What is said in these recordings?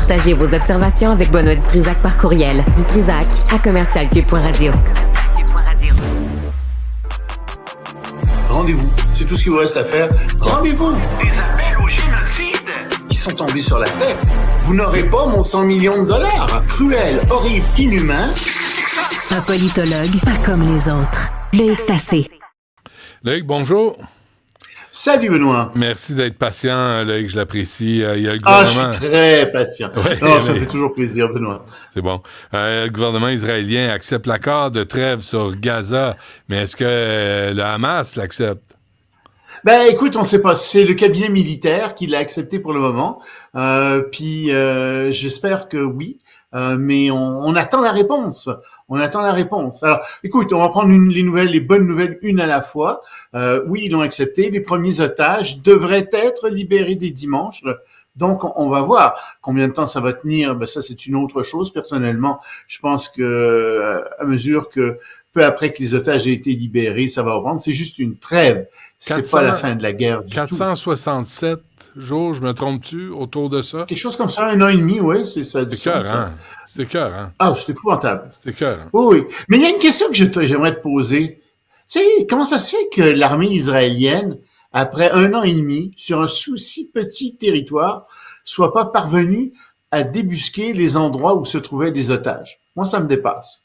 Partagez vos observations avec Benoît Dutrisac par courriel. dutrisac@commercialcube.radio. Rendez-vous, c'est tout ce qu'il vous reste à faire. Rendez-vous! Des appels au génocide! Ils sont tombés sur la tête. Vous n'aurez pas mon 100 millions de dollars. Cruel, horrible, inhumain. Qu'est-ce que c'est que ça? Un politologue pas comme les autres. Loïc Tassé. Loïc, bonjour. Salut Benoît. Merci d'être patient, Loïc, je l'apprécie. Il y a le Ah, gouvernement... je suis très patient. Ouais, non, ça fait toujours plaisir, Benoît. C'est bon. Le gouvernement israélien accepte l'accord de trêve sur Gaza, mais est-ce que le Hamas l'accepte? Ben, écoute, on sait pas. C'est le cabinet militaire qui l'a accepté pour le moment. Puis j'espère que oui. Mais on attend la réponse. On attend la réponse. Alors, écoute, on va prendre les bonnes nouvelles, une à la fois. Oui, ils l'ont accepté. Les premiers otages devraient être libérés dès dimanche. Donc, on va voir combien de temps ça va tenir. Ben, ça, c'est une autre chose. Personnellement, je pense que à mesure que peu après que les otages aient été libérés, ça va reprendre. C'est juste une trêve. C'est pas la fin de la guerre du 467 jours, je me trompe-tu, autour de ça? Quelque chose comme ça, 1 an et demi, oui, c'est ça. C'était cœur, hein? C'était cœur, hein? Ah, c'est épouvantable. C'était cœur, hein? Oui. Mais il y a une question que j'aimerais te poser. Tu sais, comment ça se fait que l'armée israélienne, après 1 an et demi, sur un si petit territoire, soit pas parvenue à débusquer les endroits où se trouvaient des otages? Moi, ça me dépasse.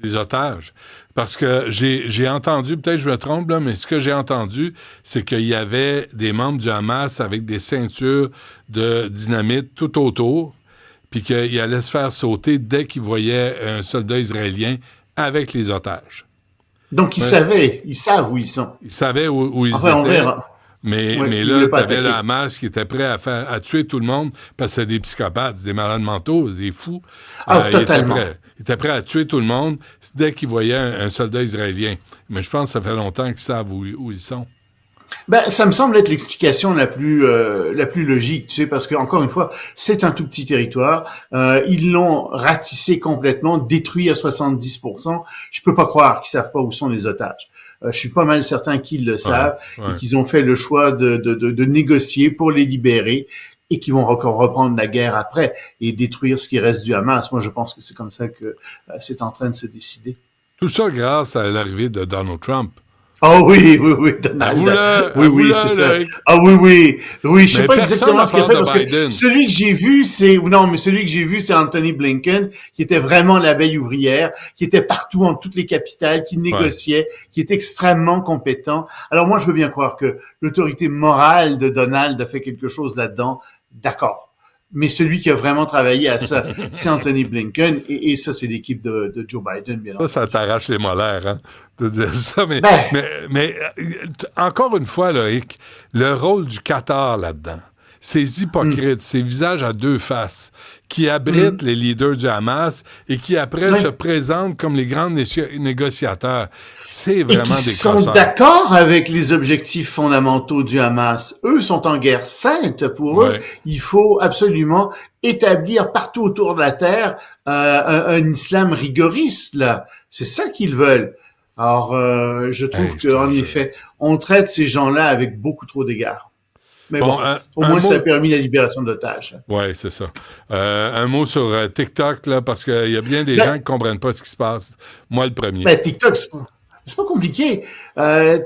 Les otages. Parce que j'ai entendu, peut-être je me trompe, là, mais ce que j'ai entendu, c'est qu'il y avait des membres du Hamas avec des ceintures de dynamite tout autour, puis qu'ils allaient se faire sauter dès qu'ils voyaient un soldat israélien avec les otages. Donc, ils savent où ils sont. Ils savaient où ils étaient. On verra. Mais là, t'avais le Hamas qui était prêt à tuer tout le monde parce que c'est des psychopathes, des malades mentaux, des fous. Totalement. Ils étaient prêts à tuer tout le monde dès qu'ils voyaient un soldat israélien. Mais je pense que ça fait longtemps qu'ils savent où ils sont. Ben, ça me semble être l'explication la plus logique, tu sais, parce que encore une fois, c'est un tout petit territoire. Ils l'ont ratissé complètement, détruit à 70%. Je peux pas croire qu'ils savent pas où sont les otages. Je suis pas mal certain qu'ils le savent et qu'ils ont fait le choix de négocier pour les libérer et qu'ils vont encore reprendre la guerre après et détruire ce qui reste du Hamas. Moi, je pense que c'est comme ça que c'est en train de se décider. Tout ça grâce à l'arrivée de Donald Trump. Oh oui, Donald. Oui, c'est ça. Ah oui. Je sais pas exactement ce qu'il a fait parce que celui que j'ai vu, c'est Anthony Blinken, qui était vraiment l'abeille ouvrière, qui était partout en toutes les capitales, qui négociait, qui était extrêmement compétent. Alors moi, je veux bien croire que l'autorité morale de Donald a fait quelque chose là-dedans. D'accord. Mais celui qui a vraiment travaillé à ça, c'est Anthony Blinken, et ça, c'est l'équipe de Joe Biden, bien entendu. Ça t'arrache les molaires, hein, de dire ça. Mais encore une fois, Loïc, le rôle du Qatar là-dedans, ces hypocrites, ces visages à deux faces, qui abritent les leaders du Hamas et qui après se présentent comme les grands négociateurs, c'est vraiment des crosseurs. Ils sont d'accord avec les objectifs fondamentaux du Hamas. Eux sont en guerre sainte. Pour eux, il faut absolument établir partout autour de la terre un islam rigoriste. Là, c'est ça qu'ils veulent. Alors, je trouve qu'en effet, on traite ces gens-là avec beaucoup trop d'égards. Mais bon, au moins, ça a permis la libération d'otages. Oui, c'est ça. Un mot sur TikTok, là, parce qu'il y a bien des gens qui comprennent pas ce qui se passe. Moi, le premier. TikTok, c'est pas compliqué.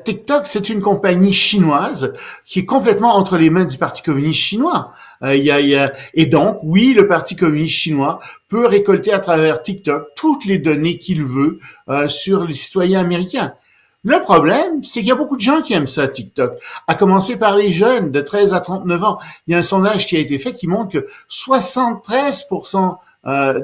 TikTok, c'est une compagnie chinoise qui est complètement entre les mains du Parti communiste chinois. Et donc, oui, le Parti communiste chinois peut récolter à travers TikTok toutes les données qu'il veut sur les citoyens américains. Le problème, c'est qu'il y a beaucoup de gens qui aiment ça, TikTok, à commencer par les jeunes de 13 à 39 ans. Il y a un sondage qui a été fait qui montre que 73%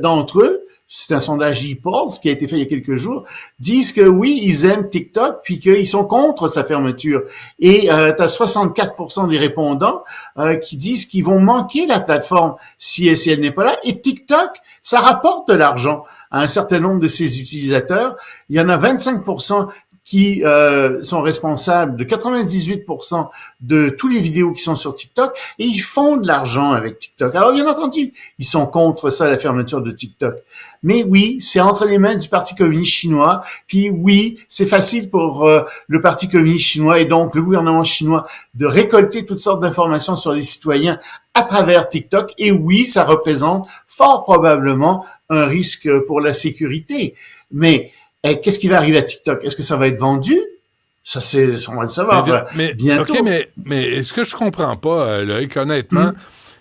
d'entre eux, c'est un sondage ePulse qui a été fait il y a quelques jours, disent que oui, ils aiment TikTok, puis qu'ils sont contre sa fermeture. Et tu as 64% des répondants qui disent qu'ils vont manquer la plateforme si elle n'est pas là. Et TikTok, ça rapporte de l'argent à un certain nombre de ses utilisateurs. Il y en a 25% qui sont responsables de 98% de tous les vidéos qui sont sur TikTok, et ils font de l'argent avec TikTok. Alors, bien entendu, ils sont contre ça, la fermeture de TikTok. Mais oui, c'est entre les mains du Parti communiste chinois. Puis oui, c'est facile pour le Parti communiste chinois et donc le gouvernement chinois de récolter toutes sortes d'informations sur les citoyens à travers TikTok. Et oui, ça représente fort probablement un risque pour la sécurité. Mais qu'est-ce qui va arriver à TikTok? Est-ce que ça va être vendu? Ça, on va le savoir bientôt. OK, mais est-ce que je comprends pas, Loïc, honnêtement,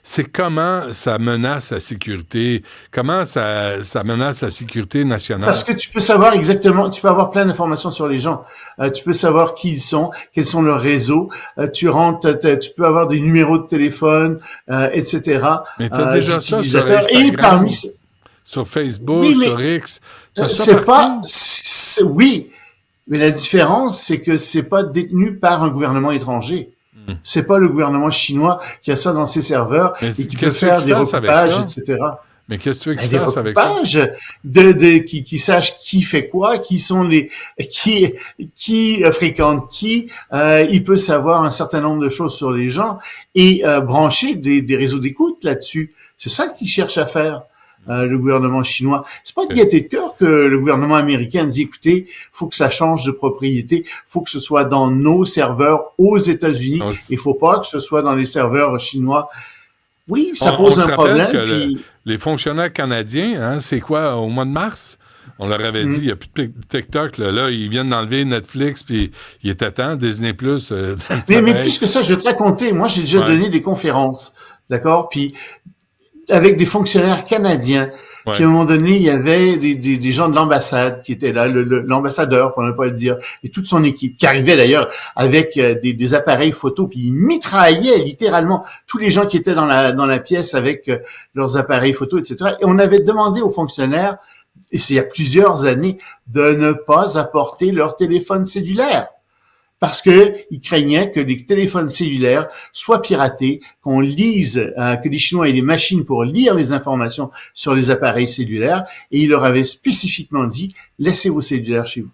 c'est comment ça menace la sécurité, comment ça menace la sécurité nationale. Parce que tu peux savoir exactement, tu peux avoir plein d'informations sur les gens. Tu peux savoir qui ils sont, quels sont leurs réseaux. Tu peux avoir des numéros de téléphone, etc. Mais tu as déjà ça sur Instagram, sur Facebook, oui, sur X. Oui, mais la différence, c'est que c'est pas détenu par un gouvernement étranger. C'est pas le gouvernement chinois qui a ça dans ses serveurs et qui peut faire des recoupages, etc. Mais qu'est-ce que tu veux qu'il fasse avec ça? Qui sache qui fait quoi, qui fréquente qui. Il peut savoir un certain nombre de choses sur les gens et brancher des réseaux d'écoute là-dessus. C'est ça qu'il cherche à faire. Le gouvernement chinois. C'est pas de gaieté de cœur que le gouvernement américain dit, écoutez, faut que ça change de propriété, faut que ce soit dans nos serveurs aux États-Unis, il faut pas que ce soit dans les serveurs chinois. Oui, ça pose un problème. Les fonctionnaires canadiens, c'est quoi, au mois de mars? On leur avait dit, il n'y a plus de TikTok, là, ils viennent d'enlever Netflix, puis il était temps, Disney+. Mais plus que ça, je vais te raconter, moi j'ai déjà donné des conférences, d'accord? Puis avec des fonctionnaires canadiens, qui à un moment donné, il y avait des gens de l'ambassade qui étaient là, l'ambassadeur, pour ne pas le dire, et toute son équipe, qui arrivait d'ailleurs avec des appareils photo, puis ils mitraillaient littéralement tous les gens qui étaient dans la pièce avec leurs appareils photo, etc. Et on avait demandé aux fonctionnaires, et c'est il y a plusieurs années, de ne pas apporter leur téléphone cellulaire. Parce que ils craignaient que les téléphones cellulaires soient piratés, qu'on lise, que les Chinois aient des machines pour lire les informations sur les appareils cellulaires, et ils leur avaient spécifiquement dit, laissez vos cellulaires chez vous.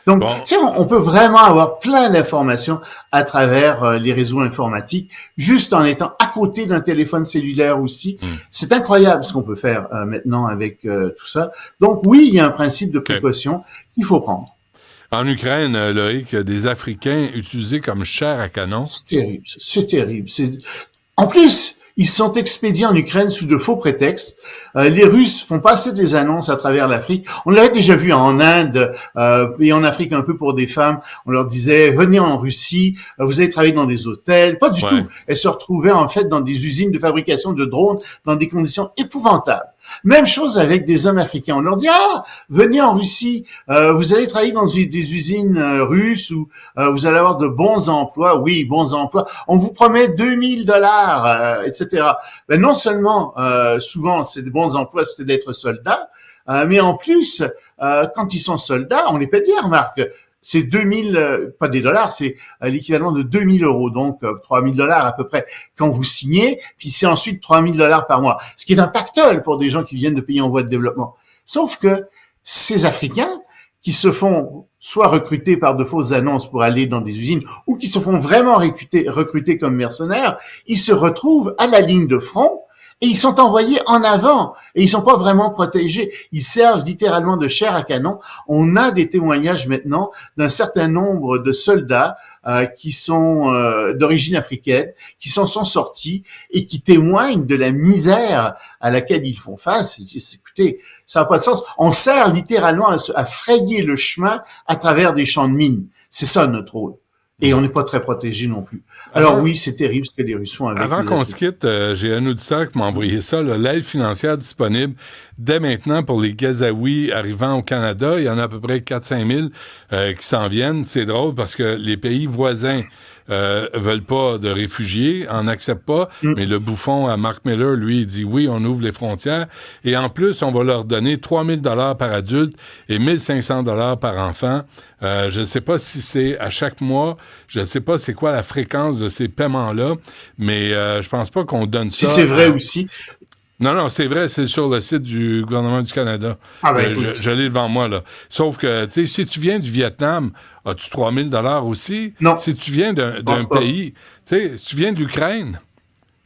Donc, tu sais, on peut vraiment avoir plein d'informations à travers les réseaux informatiques, juste en étant à côté d'un téléphone cellulaire aussi. C'est incroyable ce qu'on peut faire maintenant avec tout ça. Donc oui, il y a un principe de précaution qu'il faut prendre. En Ukraine, Loïc, des Africains utilisés comme chair à canon. C'est terrible. En plus, ils sont expédiés en Ukraine sous de faux prétextes. Les Russes font passer des annonces à travers l'Afrique. On l'avait déjà vu en Inde et en Afrique un peu pour des femmes. On leur disait, venez en Russie, vous allez travailler dans des hôtels. Pas du tout. Elles se retrouvaient en fait dans des usines de fabrication de drones dans des conditions épouvantables. Même chose avec des hommes africains. On leur dit, venez en Russie, vous allez travailler dans des usines russes où vous allez avoir de bons emplois. Oui, bons emplois. On vous promet $2,000, etc. Ben, non seulement, souvent, c'est des bons emplois, c'était d'être soldat, mais en plus, quand ils sont soldats, on les paie bien, remarque. C'est 2000, pas des dollars, c'est l'équivalent de 2000 €, donc $3,000 à peu près quand vous signez, puis c'est ensuite $3,000 par mois, ce qui est un pactole pour des gens qui viennent de pays en voie de développement. Sauf que ces Africains qui se font soit recruter par de fausses annonces pour aller dans des usines ou qui se font vraiment recruter comme mercenaires, ils se retrouvent à la ligne de front et ils sont envoyés en avant et ils sont pas vraiment protégés. Ils servent littéralement de chair à canon. On a des témoignages maintenant d'un certain nombre de soldats qui sont d'origine africaine, qui sont sortis et qui témoignent de la misère à laquelle ils font face. Ils disent, écoutez, ça n'a pas de sens. On sert littéralement à frayer le chemin à travers des champs de mines. C'est ça notre rôle. Et on n'est pas très protégé non plus. Alors oui, c'est terrible ce que les Russes font avec. Avant qu'on se quitte, j'ai un auditeur qui m'a envoyé ça, l'aide financière disponible dès maintenant pour les Gazaouis arrivant au Canada. Il y en a à peu près 4-5 000 qui s'en viennent. C'est drôle parce que les pays voisins veulent pas de réfugiés, en acceptent pas, mais le bouffon à Mark Miller, lui, il dit oui, on ouvre les frontières, et en plus, on va leur donner $3,000 par adulte et $1,500 par enfant. Je ne sais pas si c'est à chaque mois, je ne sais pas c'est quoi la fréquence de ces paiements-là, mais je pense pas qu'on donne ça. Si c'est vrai aussi. Non, c'est vrai, c'est sur le site du gouvernement du Canada. Ah ben, je l'ai devant moi, là. Sauf que, tu sais, si tu viens du Vietnam, as-tu 3 000 $ aussi? Non. Si tu viens d'un pays, tu sais, si tu viens d'Ukraine,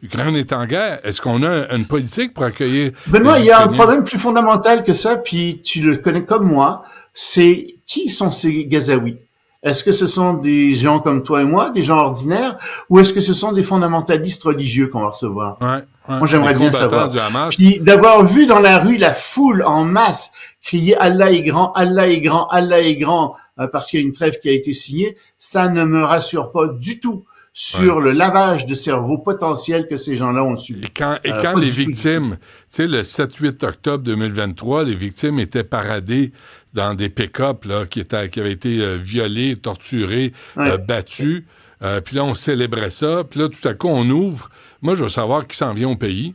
l'Ukraine est en guerre, est-ce qu'on a une politique pour accueillir Benoît, les il y a un Ukrainiens? problème plus fondamental que ça, puis tu le connais comme moi, c'est qui sont ces Gazaouis? Est-ce que ce sont des gens comme toi et moi, des gens ordinaires, ou est-ce que ce sont des fondamentalistes religieux qu'on va recevoir? Ouais, Moi, j'aimerais bien savoir. Du Hamas. Puis d'avoir vu dans la rue la foule en masse crier Allah est grand, Allah est grand, Allah est grand, parce qu'il y a une trêve qui a été signée, ça ne me rassure pas du tout sur le lavage de cerveau potentiel que ces gens-là ont subi. Et quand les victimes, tu sais, le 7-8 octobre 2023, les victimes étaient paradées dans des pick-up là, qui avaient été violées, torturées, battues. Puis là, on célébrait ça. Puis là, tout à coup, on ouvre. Moi, je veux savoir qui s'en vient au pays.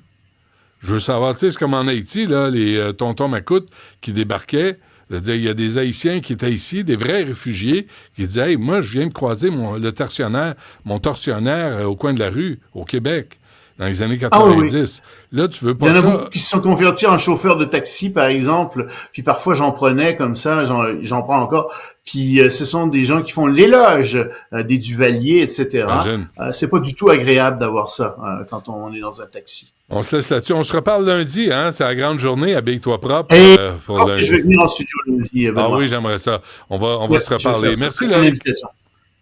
Je veux savoir, tu sais, c'est comme en Haïti, là, les tontons macoutes qui débarquaient. C'est-à-dire, il y a des Haïtiens qui étaient ici, des vrais réfugiés, qui disaient « Hey, moi, je viens de croiser mon tortionnaire au coin de la rue, au Québec, dans les années 90. Là, tu veux pas ça. Il y en a beaucoup qui se sont convertis en chauffeurs de taxi, par exemple, puis parfois j'en prenais comme ça, j'en prends encore, puis ce sont des gens qui font l'éloge des Duvaliers, etc. C'est pas du tout agréable d'avoir ça quand on est dans un taxi. On se laisse là-dessus. On se reparle lundi, hein? C'est la grande journée, habille-toi propre. Et je pense que je vais venir en studio lundi. Ah oui, j'aimerais ça. On va se reparler. Merci, Loïc.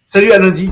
Salut, à lundi.